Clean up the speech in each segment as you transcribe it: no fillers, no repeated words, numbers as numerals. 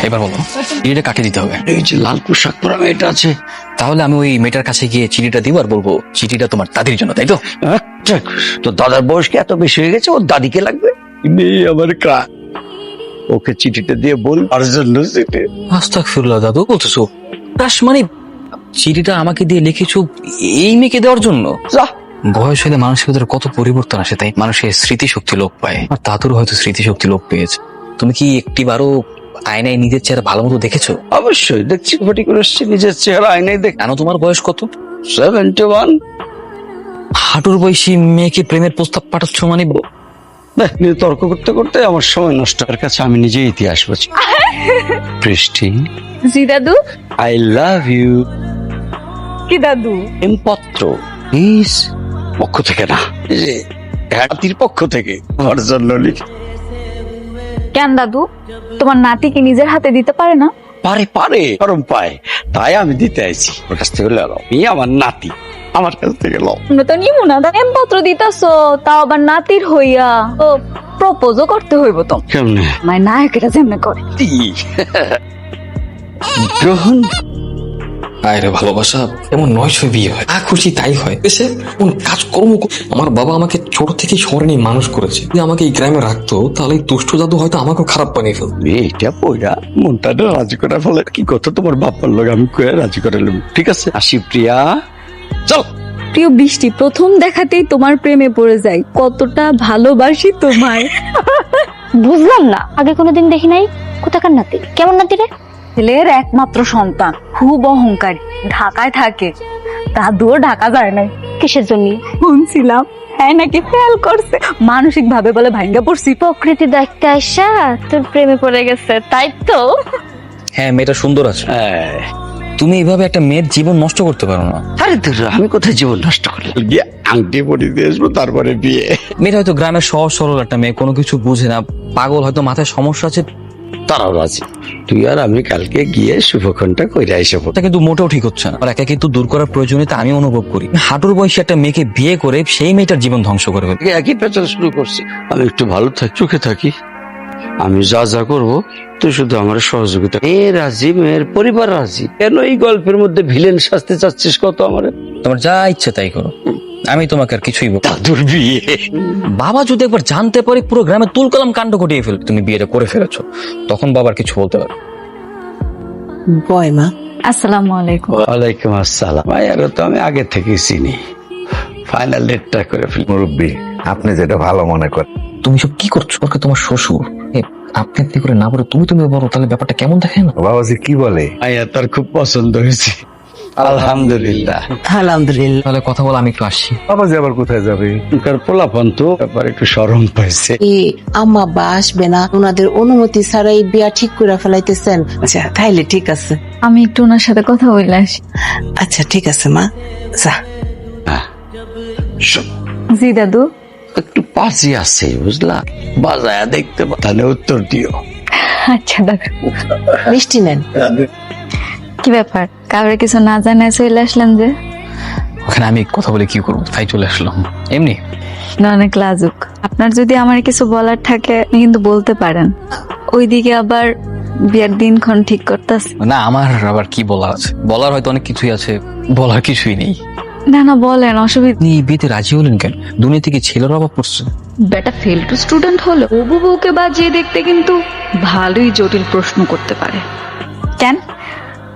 এবার বলো চিঠিটা কাকে দিতে হবে? এই যে লাল পোশাক পরা মেয়েটা আছে, তাহলে আমি ওই মেয়েটার কাছে গিয়ে চিঠিটা দিব আর বলবো চিঠিটা তোমার দাদির জন্য, তাই তো? তো দাদার বয়স কি এত বেশি হয়ে গেছে? ওর দাদিকে লাগবে? মেয়ে আমার ওকে চিঠিটা দিয়ে বল আর জন্য চিঠি। আস্তাগফিরুল্লাহ, দাদু বলতেছো ক্রাশ মানে চিঠিটা আমাকে দিয়ে লিখেছো এই মেয়েকে দেওয়ার জন্য? যা, বয়স হলে মানুষের ভিতরে কত পরিবর্তন আসে, তাই মানুষের স্মৃতিশক্তি লোপ পায়। আর দাদুর হয়তো স্মৃতিশক্তি লোপ পেয়েছে। তুমি কি একটিবারও আয়নায় নিজের চেহারা ভালো মতো দেখেছো? অবশ্যই দেখছি, ফটি করে এসছি, নিজের চেহারা আয়নায় দেখ। জানো তোমার বয়স কত? 71। হাঁটুর বয়সী মেয়েকে প্রেমের প্রস্তাব পাঠাচ্ছ মানে? দেখ, নিয়ে তর্ক করতে করতে আমার সময় নষ্ট। এর কাছে আমি নিজেই ইতিহাস বলছি। বৃষ্টি, জি দাদু। I love you. কি দাদু? পত্র প্লিজ, পক্ষ থেকে না, এই যে হাতির পক্ষ থেকে আমার জন্য লিখ। কেন দাদু, তোমার নাতি কি নিজের হাতে দিতে পারে না? পারে পারে, গরম পায়, তাই আমি দিতে আইছি। ওর কাছ থেকে লাও, আমার নাতি, আমার কাছ থেকে লাও। আমরা তো নিমু না, পত্র দিতাছো তাও আবার নাতির হইয়া। ও প্রপোজও করতে হইব তো। কেমনে? মাই নায়কেরা যেমনে করে। গ্রহণ। আরে ভালোবাসা এমন নয় ছয় বিয়ে হয়, খুশি তাই হয়। এসে কোন কাজকর্ম আমার বাবা আমাকে ছোট থেকে শহরে নিয়ে মানুষ করেছে। যদি আমাকে এই গ্রামে রাখতো তাহলে এই দুষ্ট দাদু হয়তো আমাকেও খারাপ বানিয়ে ফেলতো। এটা পয়রা মনটা রাজি করা ফলে কি কথা, তোমার বাপার লোক আমি কয়ে রাজি করে নেব। ঠিক আছে, আসি প্রিয়া, চল। প্রিয় বৃষ্টি, প্রথম দেখাতেই তোমার প্রেমে পড়ে যাই, কতটা ভালোবাসি তোমায়। বুঝলাম না, আগে কোনোদিন দেখি নাই। কোথাকার নাতি? কেমন নাতি রে? ছেলের একমাত্র সন্তান, খুব অহংকারী, ঢাকায় থাকে। দাদুও ঢাকা যায় নাই। কিসের জন্য? শুনছিলাম হ্যাঁ নাকি ফেল করছে, মানসিক ভাবে বলে ভাঙ্গা পড়ছি। প্রকৃতি দেখতে আইসা তোর প্রেমে পড়ে গেছে, তাই তো? হ্যাঁ, মেয়েটা সুন্দর আছে। তুমি এইভাবে একটা মেয়ের জীবন নষ্ট করতে পারো না। আরে তোর, আমি কোথায় জীবন নষ্ট করলাম? গিয়ে আংটি পরিয়ে দিয়ে আসবো, তারপরে বিয়ে। মেয়েটা হয়তো গ্রামের সহজ সরল একটা মেয়ে, কোনো কিছু বুঝে না, পাগল, হয়তো মাথায় সমস্যা আছে। তারাও রাজি। তুই আর আমি কালকে গিয়ে শুভক্ষণটা কইরা এসে এটা কিন্তু মোটেও ঠিক হচ্ছে না। আর একা কিন্তু দূর করার প্রয়োজনীয়তা আমি অনুভব করি। হাঁটুর বয়সী একটা মেয়েকে বিয়ে করে সেই মেয়েটার জীবন ধ্বংস করে ফেলবে। একই পেঁচাল শুরু করছি। আমি একটু ভালো থাকি, চোখে থাকি, আমি যা যা করবো তুই শুধু আমার সহযোগিতা। মেয়ে রাজি, মেয়ের পরিবার রাজি। কেন এই গল্পের মধ্যে ভিলেন সাজতে চাচ্ছিস কত? আমার তোমার যা ইচ্ছে তাই করো, আমি তোমাকে আর কিছুই বলবো না। দাদুর বিয়ে, বাবা যদি একবার জানতে পারে পুরো গ্রামে তুলকালাম কাণ্ড ঘটিয়ে ফেল, তুমি বিয়েটা করে ফেলেছো, তখন বাবার কিছু বলতে পারে। বয় মা। আসসালামু আলাইকুম। ওয়ালাইকুম আসসালাম। মায়েরও তো আমি আগে থেকে চিনি। ফাইনাল ডেটটা করে ফেলি। মুরব্বী, আপনি যেটা ভালো মনে করেন। তুমি সব কি করছো? ওকে তোমার শ্বশুর, আপনি আপনি করে না বলে তুমি তুমি বলো, তাহলে ব্যাপারটা কেমন দেখে না? বাবাজি কি বলে? মায়া তার খুব পছন্দ হয়েছে, আলহামদুলিল্লাহ। আলহামদুলিল্লাহ। তাহলে কথা বল, আমি একটু আসছি। বাবাজি আবার কোথায় যাবে? ওনার পোলাপান তো ব্যাপার একটু শরম পাইছে। আম্মা বা আসবে না, ওনাদের অনুমতি ছাড়াই বিয়া ঠিক করে ফেলাইতেছেন? আচ্ছা তাইলে ঠিক আছে। আমি একটু ওনার সাথে কথা বলে আসি। আচ্ছা ঠিক আছে মা, যা। শোন, জি দাদু। একটু পাশে আছে বুঝলা, বাজায়া দেখতে তাহলে উত্তর দিও। আচ্ছা দাদু। মিষ্টি নেন। কি ব্যাপার, কাউরে কিছু না জানায় চলে আসলেন যে? ওখানে আমি কথা বলে কি করবো, তাই চলে আসলাম এমনি। না, অনেক লাজুক। আপনার যদি আমার কিছু বলার থাকে আপনি কিন্তু বলতে পারেন। ওইদিকে আবার বিয়ের দিনক্ষণ ঠিক করতেছে। না, আমার আবার কি বলার আছে? বলার হয়তো অনেক কিছুই আছে, বলার কিছুই নেই। না না বলেন, অসুবিধা। আপনি এই বিয়েতে রাজি হলেন কেন? দুনিয়া থেকে ছেলের অভাব পড়ছে। বেটা ফেল টু স্টুডেন্ট হলো, হবু বউকে বাজিয়ে দেখতে কিন্তু ভালোই জটিল প্রশ্ন করতে পারে। কেন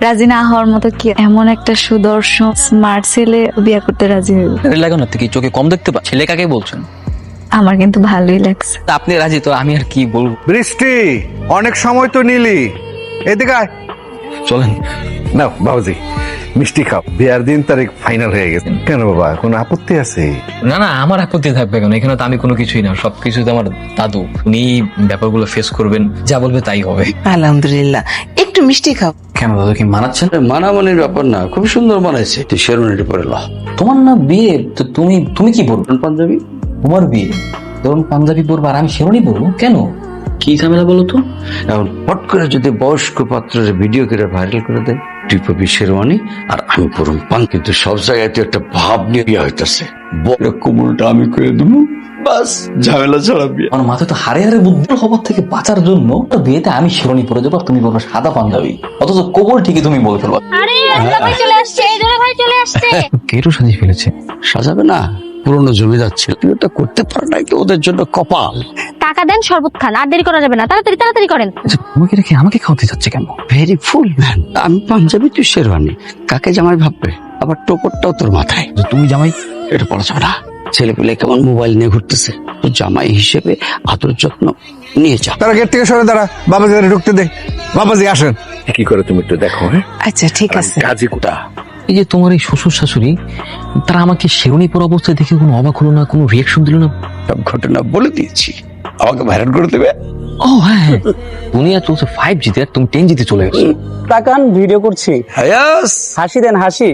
রাজি না হওয়ার মতো কি এমন একটা সুদর্শন স্মার্ট ছেলে বিয়ে করতে রাজি হইব? লাগে না কি চোখে কম দেখতে পা? ছেলে কাকে বলছেন? আমার কিন্তু ভালোই লাগছে। তা আপনি রাজি তো আমি আর কি বলবো। বৃষ্টি, অনেক সময় তো নিলি, এদিকে আয়। চলেন। না বাবাজি, মিষ্টি খাও। বিয়ার দিন তারিখ ফাইনাল হয়ে গেছে। কেন বাবা, কোনো আপত্তি আছে? না না, আমার আপত্তি থাকবে কেন? এখানে তো আমি কোনো কিছুই না, সবকিছু তো আমার দাদু। উনি ব্যাপারগুলো ফেস করবেন, যা বলবে তাই হবে। আলহামদুলিল্লাহ, একটু মিষ্টি খাও। কেন দাদু কি মানাচ্ছেন? মানামানির ব্যাপার না, খুব সুন্দর বানাইছে। তুই শেরওয়ানিটা পরে ল। তোমার না বিয়ে, তো তুমি তুমি কি পরবে? পাঞ্জাবি। তোমার বিয়ে, ধরুন পাঞ্জাবি পরবো আর আমি শেরওয়ানি পরবো, কেন? কি ঝামেলা বলো তো? এখন পট করে যদি বয়স্ক পাত্রের ভিডিও করে ভাইরাল করে দেয়, তুই পরবি শেরওয়ানি আর আমি পরুম পান। কিন্তু সব জায়গায় তো একটা ভাব নিয়ে বিয়ে হইতেছে। বড় কোমলটা আমি করে দেবো, বাস ঝামেলা ছাড়া বিয়ে। আমার মাথায় তো হারে হারে বুদ্ধি হবার থেকে বাঁচার জন্য তো বিয়েতে আমি শিরোনি পরে যাবো আর তুমি বলবো সাদা পাঞ্জাবি, অথচ কবল ঠিকই তুমি বলে ফেলবা। আরে ভাই চলে আসছে, এই জোরে ভাই চলে আসছে। কেটু সাজিয়ে ফেলেছে। সাজাবে না, পুরনো জমিদার ছিল, তুই ওটা করতে পারো না, কি ওদের জন্য কপাল। টাকা দেন শরবত খান, আর দেরি করা যাবে না, তাড়াতাড়ি তাড়াতাড়ি করেন। আচ্ছা তোমাকে রেখে আমাকে খাওয়াতে যাচ্ছে কেন? ভেরি ফুল ম্যান, আমি পাঞ্জাবি তুই শেরওয়ানি, কাকে জামাই ভাববে? আবার টোপরটাও তোর মাথায়। তুমি জামাই? এটা বলা যাবে না, ছেলে পেলে কেমন মোবাইল নিয়ে ঘুরতেছে, তো জামাই হিসেবে আদর যত্ন নিয়ে যা। তারা গেট থেকে সরে দাঁড়া, বাবাজি ঢুকতে দে। বাবাজি আসেন। কি করে তুমি একটু দেখো, হ্যাঁ? আচ্ছা ঠিক আছে। কাজী কোটা এই যে তোমার এই শ্বশুর শাশুড়ি, তারা আমাকে শিরোনি পরা অবস্থায় দেখে কোনো অবাক হলো না, কোনো রিয়াকশন দিল না? সব ঘটনা বলে দিয়েছি, আমাকে ভাইরাল করে দেবে। ও হ্যাঁ হ্যাঁ, দুনিয়া চলছে 5G তে আর তুমি 10G তে চলে গেছো। তাকান, ভিডিও করছি। হায়াস হাসি দেন, হাসি।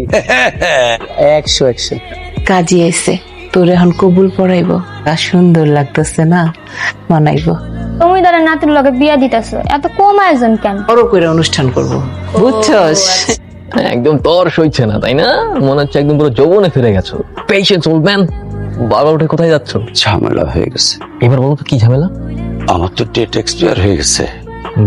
100 কাজী আইছে, তোর এখন কবুল পড়াইব, আর সুন্দর লাগতেছে না, মানাইব। তুমি ধরে নাতির লগে বিয়া দিতেছো, এত কম আয়োজন কেন? বড় করে অনুষ্ঠান করব, বুঝছস? একদম তর সইছে না তাই না? মনে হচ্ছে একদম পুরো যৌবনে ফিরে গেছো। Patience old man. বাবা উঠে কোথায় যাচ্ছ? ঝামেলা হয়ে গেছে। এবার বলো তো কি ঝামেলা? আমার তো ডেট এক্সপায়ার হয়ে গেছে।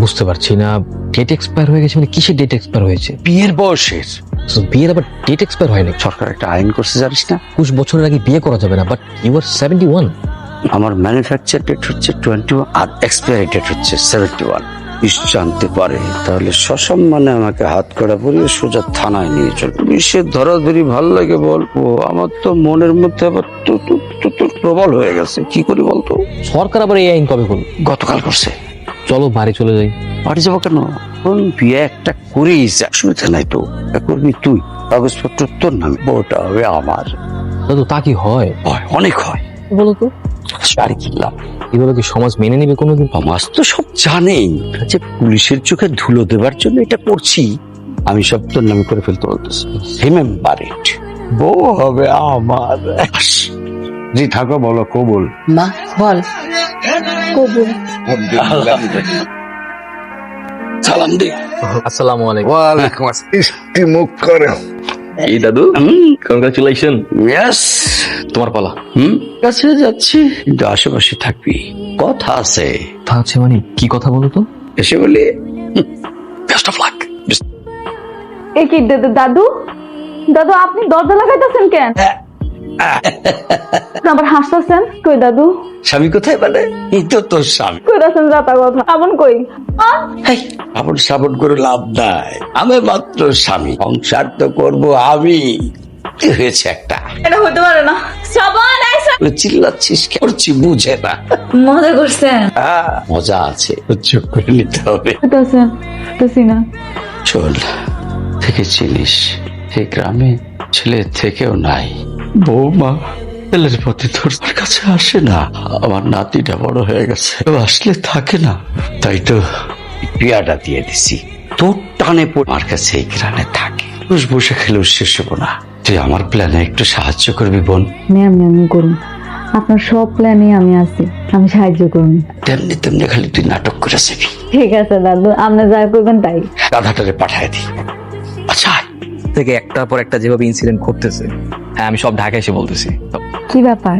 বুঝতে পারছি না, ডেট এক্সপায়ার হয়ে গেছে মানে কিসের ডেট এক্সপায়ার হয়েছে? বিয়ের বয়সের। So, বিয়ের আবার ডেট এক্সপায়ার হয়নি? সরকার একটা আইন করছে জানিস না? 20 বছরের আগে বিয়ে করা যাবে না, বাট ইউ আর 71। আমার ম্যানুফ্যাকচার ডেট হচ্ছে 21 আর এক্সপায়ারি ডেট হচ্ছে 71। জানতে পারে তাহলে সসম্মানে আমাকে হাত কড়া পরিয়ে সোজা থানায় নিয়ে চল। পুলিশের ধরাধরি ভাল লাগে বলবো, আমার তো মনের মধ্যে আবার তুতুর প্রবল হয়ে গেছে। কি করি বলতো? সরকার আবার এই আইন কবে করলো? গতকাল করছে। চলো বাড়ি চলে যাই। বাড়ি যাবো কেন? কোন বিয়ে একটা করেই যা, অসুবিধা নাই তো। করবি তুই, কাগজপত্র তোর নামে, বউটা হবে আমার। দাদু তা কি হয়? হয়, অনেক হয়। বলো তো শাড়ি কিনলাম, এগুলো কি সমাজ মেনে নিবে কোনোদিন? সমাজ তো সব জানেই যে পুলিশের চোখে ধুলো দেবার জন্য এটা করছি। আমি সব তোর নামে করে ফেলতে বলতেছি। রিমেম্বার ইট, বউ হবে আমার। জি থাকো, বলো কবুল। মা বল। সালাম দে। আসসালামু আলাইকুম। ওয়ালাইকুম আসসালাম। কি মুখ করে এই দাদু, কংগ্রাচুলেশন। ইয়েস, তোমার পালা। কাছে যাচ্ছি, কিন্তু আশেপাশে থাকবি, কথা আছে। তা আছে মানে কি কথা বলো তো? এসে বলি বেস্ট অফ লাক। এ কি দাদু? দাদু আপনি দরজা লাগাইতেছেন কেন? আবার হাসতেছেন কই দাদু? স্বামী কোথায়? মানে এই তো তোর স্বামী। কইতাছেন যাতা কথা, আমন কই? আপন সাবন করে লাভ নাই, আমি মাত্র স্বামী, সংসার তো করবো আমি। কি হয়েছে একটা? এটা হতে পারে না। শ্রাবণ আইসা চিল্লাচ্ছিস, করছি বুঝে না। মজা করছেন? মজা আছে, সহ্য করে নিতে হবে। কইতাছেন বুঝি না। চল, থেকে চিনিস এই গ্রামে ছেলে থেকেও নাই, বৌমা ছেলের প্রতি তোর কাছে আসে না। আমার নাতিটা বড় হয়ে গেছে, ও আসলে থাকে না, তাই তো বিয়াটা দিয়ে দিছি। তোর টানে পড়ে আমার কাছে এই গ্রামে থাকে, বসে বসে খেলেও শেষ হবো না। তুই আমার প্ল্যানে একটু সাহায্য করবি বোন? ম্যাম করুন, আপনার সব প্ল্যানে আমি আছি, আমি সাহায্য করুন। তেমনি তেমনি খালি তুই নাটক করে যাবি। ঠিক আছে দাদু, আপনি যা করবেন তাই। রাধাটারে পাঠায় দি। আচ্ছা, থেকে একটার পর একটা যেভাবে ইনসিডেন্ট ঘটতেছে, হ্যাঁ আমি সব ঢাকা এসে বলতেছি। কি ব্যাপার,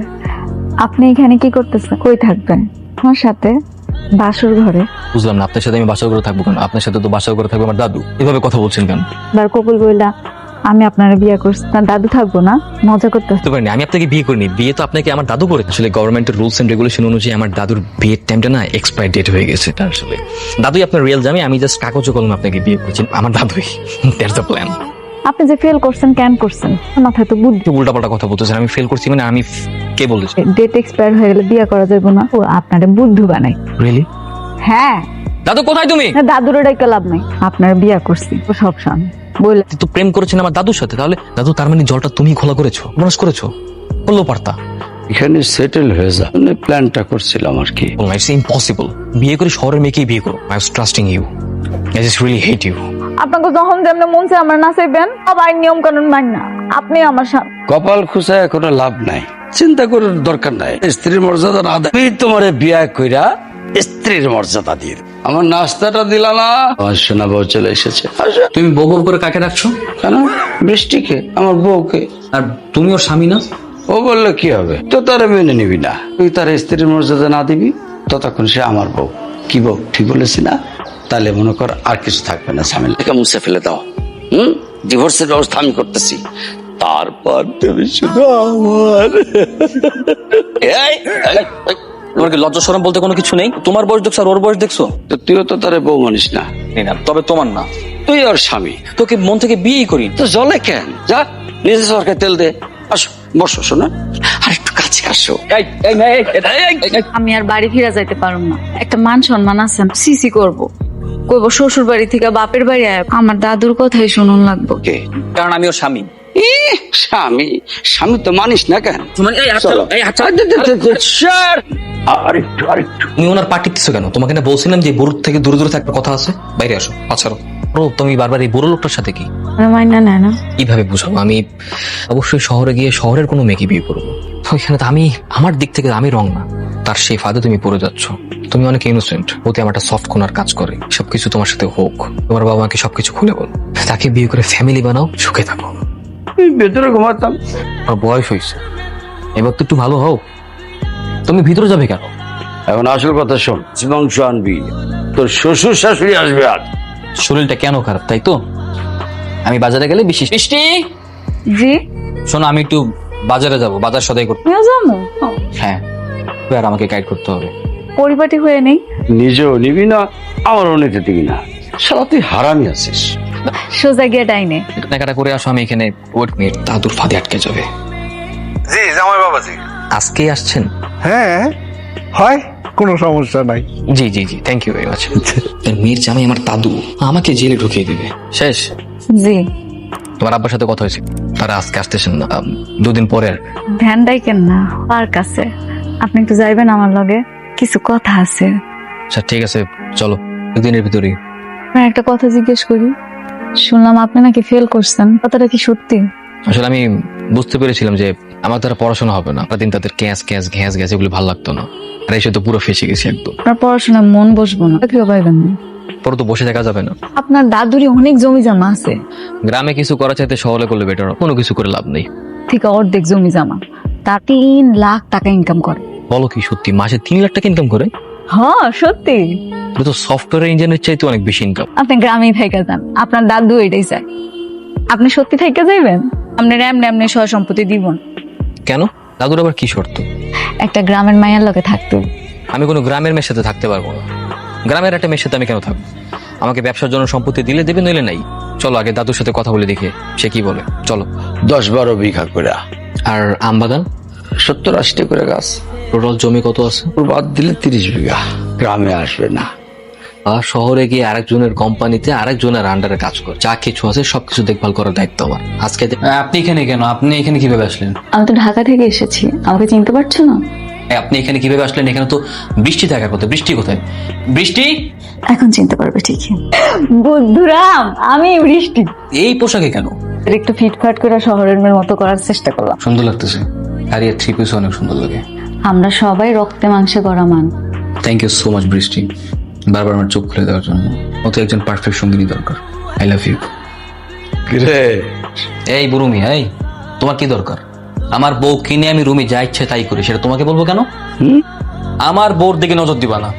আপনি এখানে কি করতেছেন? কই থাকবেন? আমার সাথে বাসর ঘরে? বুঝলাম না, আপনার সাথে আমি বাসা করে থাকবো কেন? আপনার সাথে তো বাসা করে থাকবো আমার দাদু। এভাবে কথা বলছেন কেন? বার কবুল বইলা আমি আপনার বিয়ে করছি, না দাদু থাকবো না? মজা করতে বুঝতে পারিনি, আমি আপনাকে বিয়ে করিনি, বিয়ে তো আপনাকে আমার দাদু করে। আসলে গভর্নমেন্টের রুলস এন্ড রেগুলেশন অনুযায়ী আমার দাদুর বিয়ের টাইমটা না এক্সপায়ার ডেট হয়ে গেছে। এটা আসলে দাদুই আপনার রিয়েল জামাই, আমি জাস্ট কাগজ কলমে আপনাকে বিয়ে করছি। আমার দাদুই, দ্যাটস দ্য প্ল্যান। আপনি যে ফেল করছেন কেন করছেন? মাথায় তো বুদ্ধি। উল্টাপাল্টা কথা বলতেছেন। আমি ফেল করছি মানে আমি কে বলেছি? ডেট এক্সপায়ার হয়ে গেলে বিয়ে করা যাবে না, ও আপনারে বুদ্ধু বানাই। রিয়েলি? হ্যাঁ, দাদু কোথায় তুমি? দাদুর ডাইকা লাভ নাই, আপনার বিয়ে করছি ও সব সামনে বলে। তুই তো প্রেম করেছেন আমার দাদুর সাথে, তাহলে দাদু তার মানে জলটা তুমি খোলা করেছো, মানুষ করেছো, বললেও পারতা। এখানে সেটেল হয়ে যা, প্ল্যানটা করছিলাম আর কি। It's impossible. বিয়ে করে শহরের মেয়েকেই বিয়ে করো। I was trusting you, I just really hate you. আপনাকে যখন যেমন মন চায় আমার নাচাইবেন, সবাই নিয়ম কানুন মান না। আপনি আমার সামনে কপাল খুঁজে কোনো লাভ নাই, চিন্তা করার দরকার নাই। স্ত্রীর মর্যাদা না দেয়, তোমার বিয়ে কইরা স্ত্রীর মর্যাদা দিয়ে আমার নাস্তাটা দিলা না। আমার সোনা বউ চলে এসেছে। আসো। তুমি বউ বউ করে কাকে রাখছো? কেন? বৃষ্টিকে, আমার বউকে। আর তুমি ওর স্বামী না? ও ও বললে কি হবে, তো তারা মেনে নিবি না। তুই তার স্ত্রীর মর্যাদা না দিবি, ততক্ষণ সে আমার বউ। কি বউ, ঠিক বলেছি না? তাহলে মনে কর আর কিছু থাকবে না, ঝামেলা থেকে মুছে ফেলে দাও। ডিভোর্সের ব্যবস্থা আমি করতেছি, তারপর তুমি শুধু আমার। এই, এই, এই, তোমার কি লজ্জা শরম বলতে কোনো কিছু নেই? তোমার বয়স দেখছো আর ওর বয়স দেখছো? তো তুইও তো তারে বউ মানিস না, না, তবে তোমার না। তুই ওর স্বামী। তোকে মন থেকে বিয়েই করি। তো জলে কেন, যা নিজে সরকার তেল দে। আসো, বসো শোনা, আর একটু কাছে আসো। এই, এই, এই, এই, এই, এই, আমি আর বাড়ি ফিরে যাইতে পারুম না। একটা মান সম্মান আছে, সিসি করব। কইব শ্বশুর বাড়ি থেকে বাপের বাড়ি আয়, আমার দাদুর কথাই শুনুন লাগবো। কে? কারণ আমি ওর স্বামী। স্বামী? স্বামী তো মানিস না কেন? এই হাত চলো। ছাড়ো, এই হাত ছাড়ো। আরেকটু আরেকটু। তুমি ওনার পাঠিয়েছো কেন? তোমাকে না বলছিলাম যে বুড়োর থেকে দূরে দূরে থাকতে কথা আছে, বাইরে আসো। আচ্ছা তুমি বারবার এই বুড়ো লোকটার সাথে কি মাইনা নেয় না। কিভাবে বুঝাবো? আমি অবশ্যই শহরে গিয়ে শহরের কোনো মেয়েকে বিয়ে করবো। তো এখানে তো আমি আমার দিক থেকে আমি রং না, তার সেই ফাঁদে তুমি পড়ে যাচ্ছ। তুমি অনেক ইনোসেন্ট, ওতে আমার একটা সফট কোনার কাজ করে। সবকিছু তোমার সাথে হোক, তোমার বাবা মাকে সবকিছু খুলে বল, তাকে বিয়ে করে ফ্যামিলি বানাও, সুখে থাকো। ভেতরে ঘুমাতাম। আমার বয়স হয়েছে, এবার তো একটু ভালো হও। তুমি ভিতরে যাবে কেন? এখন আসল কথা শোন, মাংস আনবি, তোর শ্বশুর শাশুড়ি আসবে আজ। শরীরটা কেন খারাপ তাই তো? আমি বাজারে গেলে বিশেষ বৃষ্টি, জি, শোনো, আমি একটু বাজারে যাব, বাজার সদাই করতে। তুমিও যাবো? হ্যাঁ, আর আমাকে গাইড করতে হবে। পরিপাটি হয়ে নেই। নিজেও নিবি না, আমারও নিতে দিবি না। শালা তুই হারামি আছিস। সোজা গিয়ে ডাইনে। কেনাকাটা করে আসো, আমি এখানে ওয়েট মিনিট, দাদুর ফাঁদে আটকে যাবে। জি জামাই বাবাজি। আজকেই আসছেন? হ্যাঁ হয়, কোনো সমস্যা নাই। জি জি জি, থ্যাংক ইউ ভেরি মাচ। মেয়ের জামাই আমার দাদু, আমাকে জেলে ঢুকিয়ে দিবে। শেষ? জি। তোমার আব্বার সাথে কথা হয়েছে, তারা আজকে আসতেছেন না, দুদিন পরে। ধ্যান ডাইকেন না, পার্ক আছে, আপনি একটু যাইবেন আমার লগে, কিছু কথা আছে। আচ্ছা ঠিক আছে, চলো, দুদিনের ভিতরেই। আপনার একটা কথা জিজ্ঞেস করি, শুনলাম আপনি নাকি ফেল করছেন, কথাটা কি সত্যি? আসলে আমি বুঝতে পেরেছিলাম যে আমার দ্বারা পড়াশোনা হবে না। দিন তাদের ক্যাশ ক্যাশ ঘ্যাস ঘ্যাস এগুলো ভালো লাগতো না, আর এসে তো পুরো ফেসে গেছি একদম। আপনার পড়াশোনায় মন বসবো না, কেউ পাইবেন না। পরে তো বসে থাকা যাবে না। আপনার দাদুরই অনেক জমি জমা আছে, গ্রামে কিছু করা চাইতে শহরে করলে বেটার, কোনো কিছু করে লাভ নেই। ঠিক অর্ধেক জমি জমা, তা 3 লাখ টাকা ইনকাম করে। বলো কি সত্যি? মাসে 3 লাখ টাকা ইনকাম করে? হ্যাঁ সত্যি। এটা তো সফটওয়্যার ইঞ্জিনিয়ার চাইতে অনেক বেশি ইনকাম। আপনি গ্রামেই থেকে যান, আপনার দাদু এটাই চায়। আপনি সত্যি থেকে যাইবেন, আপনার এমনি এমনি সহ সম্পত্তি দিব না। কেন? দাদুর আবার কি শর্ত? একটা গ্রামের মায়ের লগে থাকতে। আমি কোনো গ্রামের মেয়ের সাথে থাকতে পারবো না। গ্রামের একটা মেয়ের সাথে আমি কেন থাকবো? আমাকে ব্যবসার জন্য সম্পত্তি দিলে দেবে, নইলে নাই। চলো আগে দাদুর সাথে কথা বলে দেখি সে কি বলে। চলো। 10-12 বিঘা করে, আর আম বাগান? 70-80 করে গাছ। টোটাল জমি কত আছে? ওর বাদ দিলে 30 বিঘা। গ্রামে আসবে না, আর শহরে গিয়ে আরেকজনের কোম্পানিতে আরেকজনের আন্ডারে কাজ করে, যা কিছু আছে সবকিছু দেখভাল করার দায়িত্ব আমার। আজকে আপনি এখানে কেন? আপনি এখানে কিভাবে আসলেন? আমি তো ঢাকা থেকে এসেছি, আমাকে চিনতে পারছো না? আপনি এখানে কিভাবে আসলেন? এখানে তো বৃষ্টি থাকার কথা। বৃষ্টি কোথায়? বৃষ্টি এখন চিনতে পারবে ঠিকই। বুদ্ধুরাম, আমি বৃষ্টি। এই পোশাকে কেন? একটু ফিটফাট করে শহরের মেয়ের মতো করার চেষ্টা করলাম। সুন্দর লাগতেছে, আর এই 3 পিস অনেক সুন্দর লাগে। আমরা সবাই রক্তে মাংসে গড়া মান। থ্যাংক ইউ সো মাচ বৃষ্টি, বারবার আমার চোখ খুলে দেওয়ার জন্য। মতো একজন পারফেক্ট সঙ্গিনী দরকার। I love you. কিরে এই বুরুমি, এই তোমার কি দরকার? আমার বউ কিনে আমি রুমে যা ইচ্ছে তাই করি, সেটা তোমাকে বলবো কেন? আমার বউর দিকে নজর দিবা না।